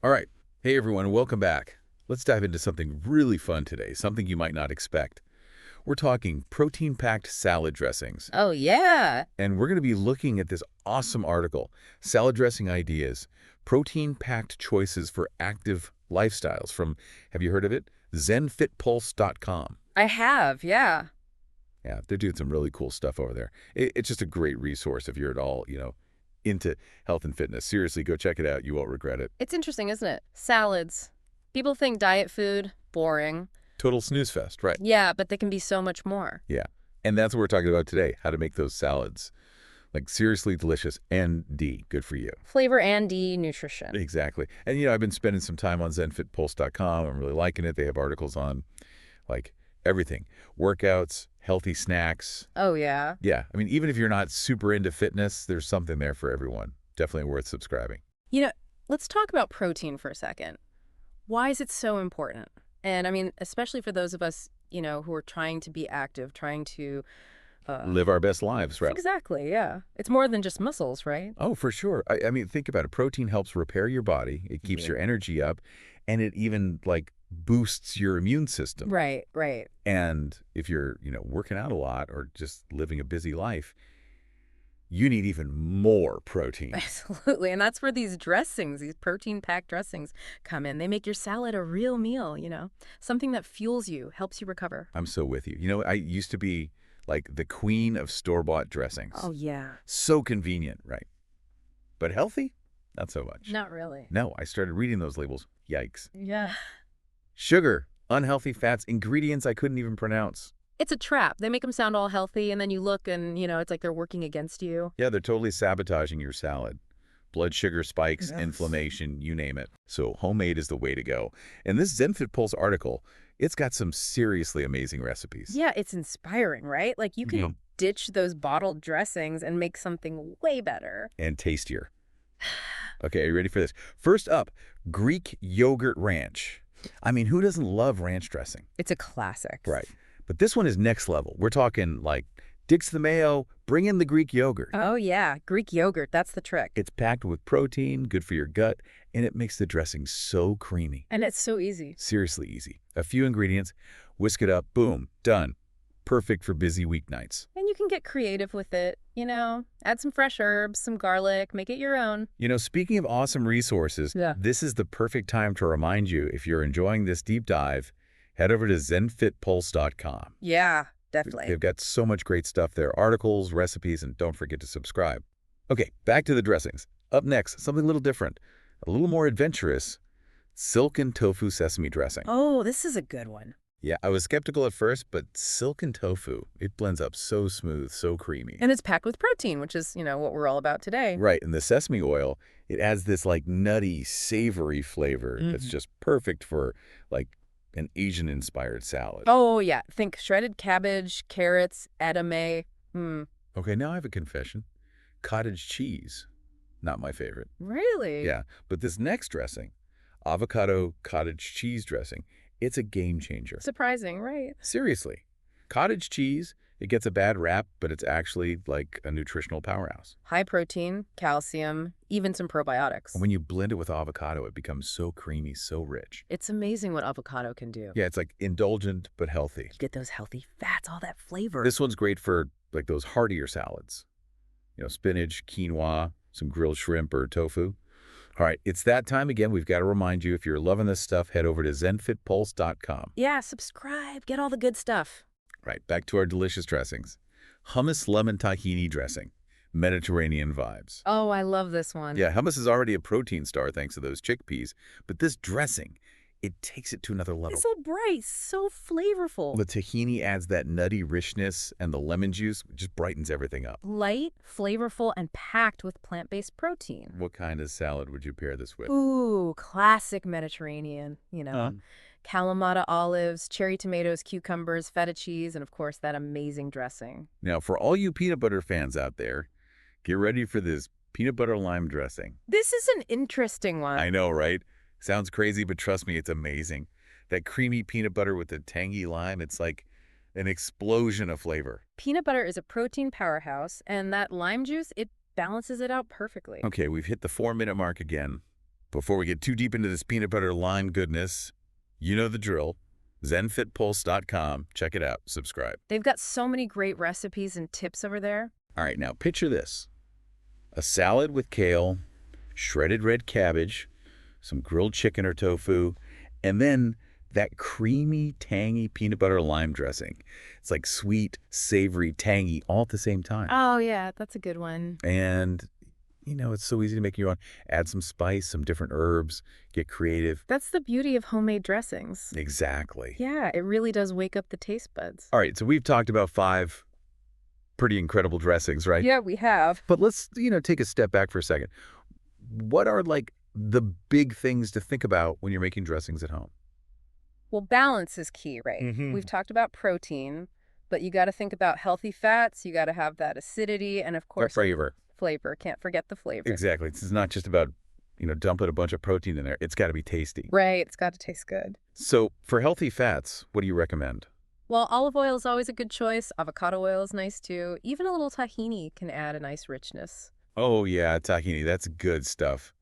All right. Hey, everyone. Welcome back. Let's dive into something really fun today, something you might not expect. We're talking protein-packed salad dressings. Oh, yeah. And we're going to be looking at this awesome article, Salad Dressing Ideas, Protein-Packed Choices for Active Lifestyles from, have you heard of it? ZenFitPulse.com. I have, yeah. Yeah, they're doing some really cool stuff over there. It's just a great resource if you're at all, into health and fitness. Seriously, go check it out. You won't regret it. It's interesting, isn't it? Salads. People think diet food, boring. Total snooze fest, right? Yeah, but they can be so much more. Yeah. And that's what we're talking about today, how to make those salads. Like seriously delicious and good for you. Flavor and nutrition. Exactly. And I've been spending some time on ZenFitPulse.com. I'm really liking it. They have articles on like everything. Workouts, healthy snacks. Oh, yeah. Yeah. I mean, even if you're not super into fitness, there's something there for everyone. Definitely worth subscribing. You know, let's talk about protein for a second. Why is it so important? And I mean, especially for those of us, who are trying to be active, trying to Live our best lives, right? Exactly, yeah. It's more than just muscles, right? Oh, for sure. I mean, think about it. Protein helps repair your body. It keeps your energy up, and it even like boosts your immune system. Right, right. And if you're, working out a lot or just living a busy life, you need even more protein. Absolutely. And that's where these dressings, these protein-packed dressings come in. They make your salad a real meal, something that fuels you, helps you recover. I'm so with you. I used to be like the queen of store-bought dressings. Oh, yeah. So convenient, right? But healthy? Not so much. Not really. No, I started reading those labels. Yikes. Yeah. Sugar, unhealthy fats, ingredients I couldn't even pronounce. It's a trap. They make them sound all healthy, and then you look and, it's like they're working against you. Yeah, they're totally sabotaging your salad. Blood sugar spikes, Yes. inflammation, you name it. So homemade is the way to go. And this ZenFit Pulse article, it's got some seriously amazing recipes. Yeah, it's inspiring, right? Like you can ditch those bottled dressings and make something way better. And tastier. Okay, are you ready for this? First up, Greek yogurt ranch. I mean, who doesn't love ranch dressing? It's a classic. Right. But this one is next level. We're talking like ditch the mayo, bring in the Greek yogurt. Oh, yeah. Greek yogurt. That's the trick. It's packed with protein, good for your gut, and it makes the dressing so creamy. And it's so easy. Seriously easy. A few ingredients, whisk it up, boom, done. Perfect for busy weeknights. And you can get creative with it, add some fresh herbs, some garlic, make it your own. Speaking of awesome resources, this is the perfect time to remind you, if you're enjoying this deep dive, head over to ZenFitPulse.com. Yeah, definitely. They've got so much great stuff there, articles, recipes, and don't forget to subscribe. Okay, back to the dressings. Up next, something a little different, a little more adventurous, silken tofu sesame dressing. Oh, this is a good one. Yeah, I was skeptical at first, but silken tofu, it blends up so smooth, so creamy. And it's packed with protein, which is, what we're all about today. Right, and the sesame oil, it adds this like nutty, savory flavor that's just perfect for like an Asian-inspired salad. Oh, yeah. Think shredded cabbage, carrots, edamame. Okay, now I have a confession. Cottage cheese, not my favorite. Really? Yeah, but this next dressing, avocado cottage cheese dressing, it's a game changer. Surprising, right? Seriously. Cottage cheese, it gets a bad rap, but it's actually like a nutritional powerhouse. High protein, calcium, even some probiotics. And when you blend it with avocado, it becomes so creamy, so rich. It's amazing what avocado can do. Yeah, it's like indulgent but healthy. You get those healthy fats, all that flavor. This one's great for like those heartier salads. Spinach, quinoa, some grilled shrimp or tofu. All right, it's that time again. We've got to remind you, if you're loving this stuff, head over to ZenFitPulse.com. Yeah, subscribe. Get all the good stuff. Right, back to our delicious dressings. Hummus lemon tahini dressing. Mediterranean vibes. Oh, I love this one. Yeah, hummus is already a protein star thanks to those chickpeas, but this dressing, it takes it to another level. It's so bright, so flavorful. The tahini adds that nutty richness, and the lemon juice just brightens everything up. Light, flavorful, and packed with plant-based protein. What kind of salad would you pair this with? Ooh, classic Mediterranean, Kalamata olives, cherry tomatoes, cucumbers, feta cheese, and of course that amazing dressing. Now, for all you peanut butter fans out there, get ready for this peanut butter lime dressing. This is an interesting one. I know, right? Sounds crazy, but trust me, it's amazing. That creamy peanut butter with the tangy lime, it's like an explosion of flavor. Peanut butter is a protein powerhouse, and that lime juice, it balances it out perfectly. Okay, we've hit the 4-minute mark again. Before we get too deep into this peanut butter lime goodness, you know the drill. ZenFitPulse.com. Check it out. Subscribe. They've got so many great recipes and tips over there. All right, now picture this. A salad with kale, shredded red cabbage, some grilled chicken or tofu, and then that creamy, tangy peanut butter lime dressing. It's like sweet, savory, tangy all at the same time. Oh, yeah, that's a good one. And, it's so easy to make your own. Add some spice, some different herbs, get creative. That's the beauty of homemade dressings. Exactly. Yeah, it really does wake up the taste buds. All right, so we've talked about 5 pretty incredible dressings, right? Yeah, we have. But let's, take a step back for a second. What are, the big things to think about when you're making dressings at home? Well, balance is key, right? Mhm. We've talked about protein, but you got to think about healthy fats. You got to have that acidity and, of course, Flavor. flavor. Can't forget the flavor. Exactly. This is not just about, dumping a bunch of protein in there. It's got to be tasty. Right. It's got to taste good. So for healthy fats, what do you recommend? Well, olive oil is always a good choice. Avocado oil is nice, too. Even a little tahini can add a nice richness. Oh, yeah, tahini. That's good stuff.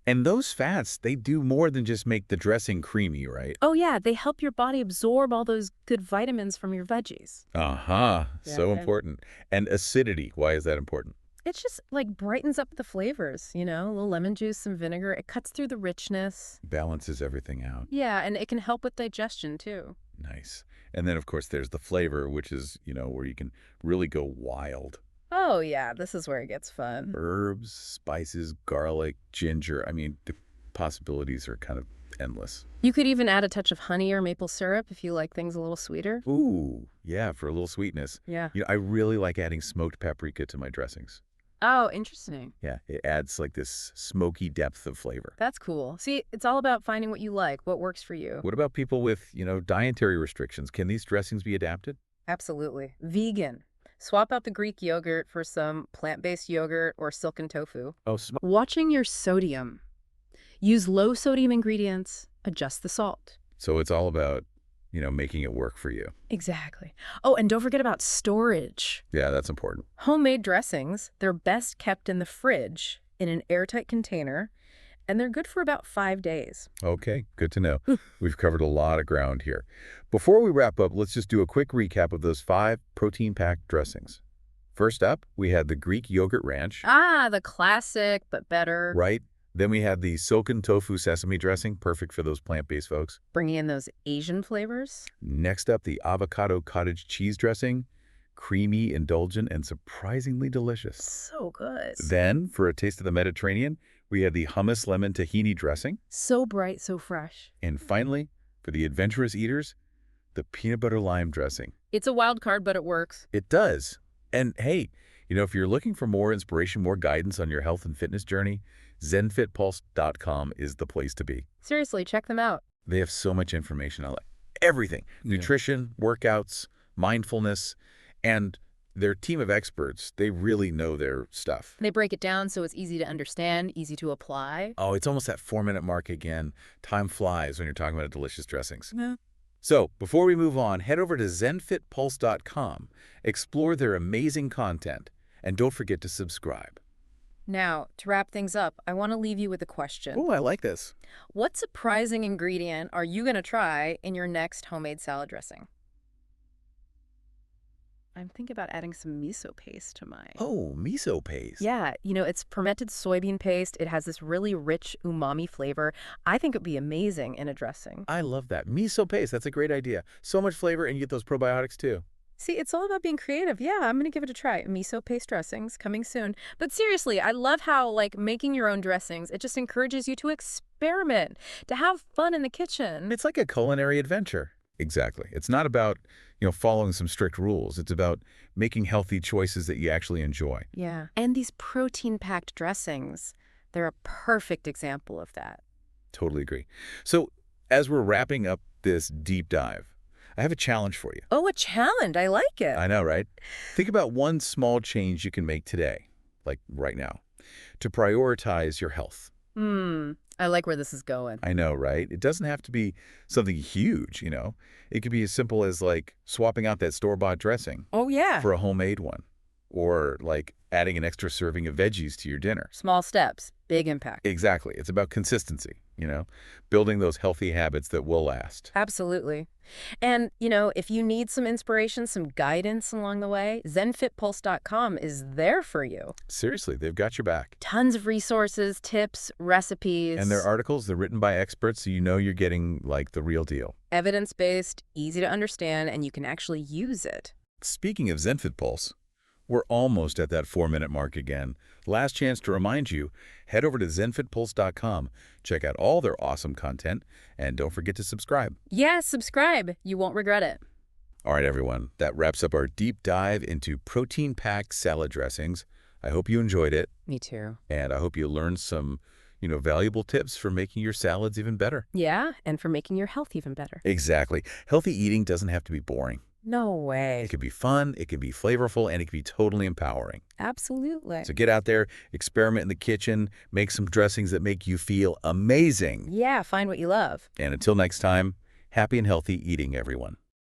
And those fats, they do more than just make the dressing creamy, right? Oh, yeah. They help your body absorb all those good vitamins from your veggies. Uh-huh. So Yeah. important. And acidity, why is that important? It's just brightens up the flavors, a little lemon juice, some vinegar. It cuts through the richness. Balances everything out. Yeah, and it can help with digestion, too. Nice. And then, of course, there's the flavor, which is, where you can really go wild. Oh, yeah, this is where it gets fun. Herbs, spices, garlic, ginger. I mean, the possibilities are kind of endless. You could even add a touch of honey or maple syrup if you like things a little sweeter. Ooh, yeah, for a little sweetness. Yeah. I really like adding smoked paprika to my dressings. Oh, interesting. Yeah, it adds this smoky depth of flavor. That's cool. See, it's all about finding what you like, what works for you. What about people with, dietary restrictions? Can these dressings be adapted? Absolutely. Vegan. Swap out the Greek yogurt for some plant-based yogurt or silken tofu. Oh, Watching your sodium. Use low sodium ingredients. Adjust the salt. so it's all about, making it work for you. Exactly. Oh, and don't forget about storage. Yeah, that's important. Homemade dressings, they're best kept in the fridge in an airtight container, and they're good for about 5 days. Okay, good to know. We've covered a lot of ground here. Before we wrap up, let's just do a quick recap of those 5 protein-packed dressings. First up, we had the Greek yogurt ranch. Ah, the classic, but better. Right? Then we had the silken tofu sesame dressing, perfect for those plant-based folks. Bringing in those Asian flavors. Next up, the avocado cottage cheese dressing, creamy, indulgent, and surprisingly delicious. So good. Then, for a taste of the Mediterranean, we had the hummus lemon tahini dressing. So bright, so fresh. And finally, for the adventurous eaters, the peanut butter lime dressing. It's a wild card, but it works. It does. And hey, if you're looking for more inspiration, more guidance on your health and fitness journey, ZenFitPulse.com is the place to be. Seriously, check them out. They have so much information on everything. Nutrition, workouts, mindfulness, and their team of experts, they really know their stuff. They break it down so it's easy to understand, easy to apply. Oh, it's almost that 4-minute mark again. Time flies when you're talking about delicious dressings. Yeah. So, before we move on, head over to ZenFitPulse.com, explore their amazing content, and don't forget to subscribe. Now, to wrap things up, I want to leave you with a question. Oh, I like this. What surprising ingredient are you going to try in your next homemade salad dressing? I'm thinking about adding some miso paste to mine. Oh, miso paste. Yeah, it's fermented soybean paste. It has this really rich umami flavor. I think it would be amazing in a dressing. I love that. Miso paste, that's a great idea. So much flavor, and you get those probiotics too. See, it's all about being creative. Yeah, I'm going to give it a try. Miso paste dressings coming soon. But seriously, I love how, making your own dressings, it just encourages you to experiment, to have fun in the kitchen. It's like a culinary adventure. Exactly. It's not about, following some strict rules. It's about making healthy choices that you actually enjoy. Yeah. And these protein-packed dressings, they're a perfect example of that. Totally agree. So, as we're wrapping up this deep dive, I have a challenge for you. Oh, a challenge. I like it. I know, right? Think about one small change you can make today, like right now, to prioritize your health. I like where this is going. I know, right? It doesn't have to be something huge, It could be as simple as swapping out that store-bought dressing Oh, yeah. for a homemade one, or adding an extra serving of veggies to your dinner. Small steps, Big impact. Exactly. It's about consistency, building those healthy habits that will last. Absolutely. And, if you need some inspiration, some guidance along the way, zenfitpulse.com is there for you. Seriously, they've got your back. Tons of resources, tips, And their recipes, articles, they're written by experts, so you know you're getting, like, the real deal. evidence-based, easy to understand, and you can actually use it. Speaking of ZenFit Pulse, we're almost at that 4-minute mark again. Last chance to remind you, head over to zenfitpulse.com, check out all their awesome content, and don't forget to subscribe. Yeah, subscribe. You won't regret it. All right, everyone, that wraps up our deep dive into protein-packed salad dressings. I hope you enjoyed it, Me too. and I hope you learned some, valuable tips for making your salads even better. Yeah, and for making your health even better. Exactly. Healthy eating doesn't have to be boring. No way. It could be fun, it could be flavorful, and it could be totally empowering. Absolutely. So get out there, experiment in the kitchen, make some dressings that make you feel amazing. Yeah, find what you love. And until next time, happy and healthy eating, everyone.